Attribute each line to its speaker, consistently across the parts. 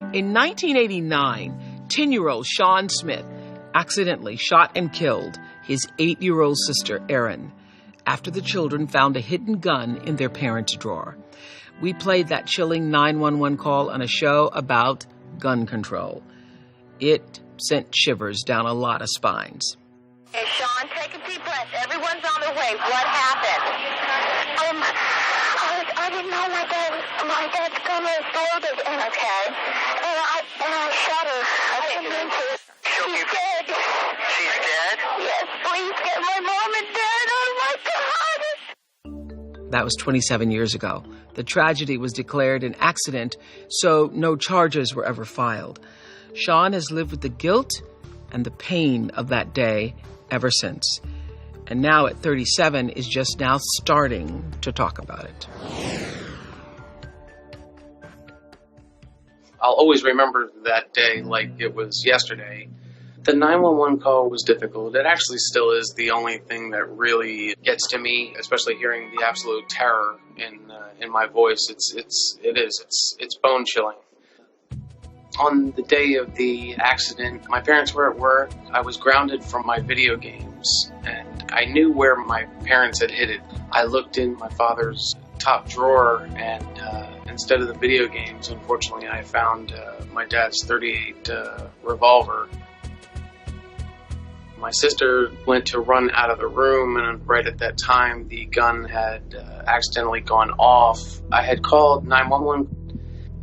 Speaker 1: In 1989, 10-year-old Sean Smith accidentally shot and killed his 8-year-old sister, Erin, after the children found a hidden gun in their parents' drawer. We played that chilling 911 call on a show about gun control. It sent shivers down a lot of spines.
Speaker 2: Hey, Sean, take a deep breath. Everyone's on their way. What happened? I didn't know my dad's gun was loaded in his head, and I shot her. I didn't mean to. She's dead.
Speaker 3: She's dead?
Speaker 2: Yes, please get my mom and dad. Oh my God!
Speaker 1: That was 27 years ago. The tragedy was declared an accident, so no charges were ever filed. Sean has lived with the guilt and the pain of that day ever since. And now at 37 is just now starting to talk about it.
Speaker 4: I'll always remember that day like it was yesterday. The 911 call was difficult. It actually still is the only thing that really gets to me, especially hearing the absolute terror in my voice. It's bone chilling. On the day of the accident, my parents were at work. I was grounded from my video games, and I knew where my parents had hid it. I looked in my father's top drawer, and instead of the video games, unfortunately, I found my dad's .38 revolver. My sister went to run out of the room, and right at that time, the gun had accidentally gone off. I had called 911,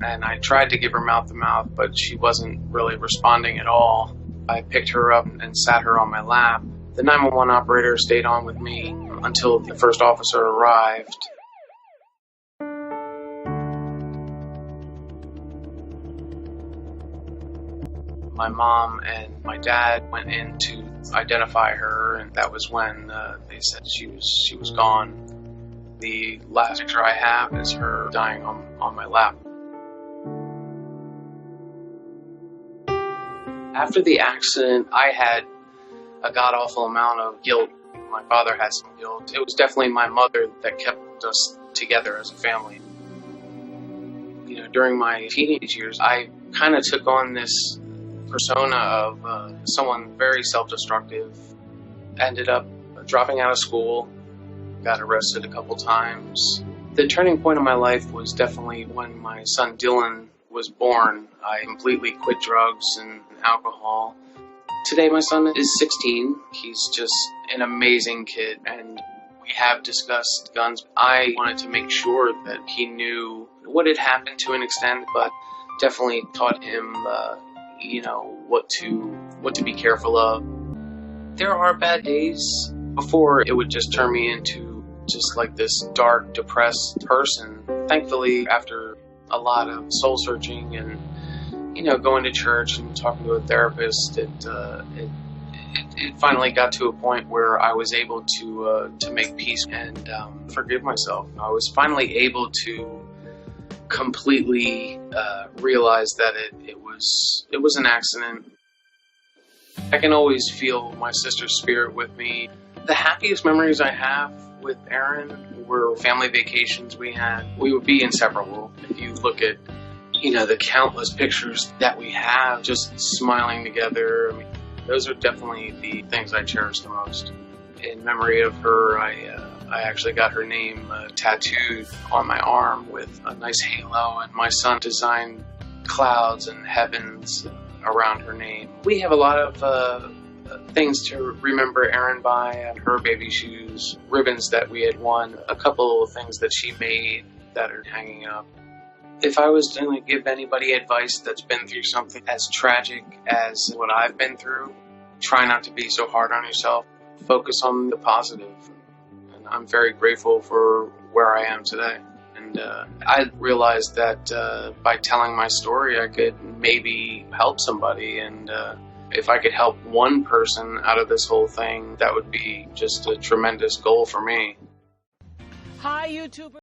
Speaker 4: and I tried to give her mouth-to-mouth, but she wasn't really responding at all. I picked her up and sat her on my lap. The 911 operator stayed on with me until the first officer arrived. My mom and my dad went in to identify her, and that was when they said she was gone. The last picture I have is her dying on my lap. After the accident, I had a god-awful amount of guilt. My father had some guilt. It was definitely my mother that kept us together as a family. You know, during my teenage years, I kind of took on this persona of someone very self-destructive. Ended up dropping out of school, got arrested a couple times. The turning point of my life was definitely when my son Dylan was born. I completely quit drugs and alcohol. Today my son is 16. He's just an amazing kid, and we have discussed guns. I wanted to make sure that he knew what had happened to an extent, but definitely taught him what to be careful of. There are bad days. Before, it would just turn me into just like this dark, depressed person. Thankfully, after a lot of soul searching and going to church and talking to a therapist, it finally got to a point where I was able to make peace and forgive myself. I was finally able to completely realize that it was an accident. I can always feel my sister's spirit with me. The happiest memories I have with Erin were family vacations we had. We would be inseparable. If you look at the countless pictures that we have, just smiling together, I mean, those are definitely the things I cherish the most. In memory of her, I actually got her name tattooed on my arm with a nice halo, and my son designed clouds and heavens around her name. We have a lot of things to remember Erin by, her baby shoes, ribbons that we had won, a couple of things that she made that are hanging up. If I was to give anybody advice that's been through something as tragic as what I've been through, try not to be so hard on yourself. Focus on the positive. And I'm very grateful for where I am today. And I realized that by telling my story, I could maybe help somebody. And if I could help one person out of this whole thing, that would be just a tremendous goal for me.
Speaker 1: Hi, YouTuber.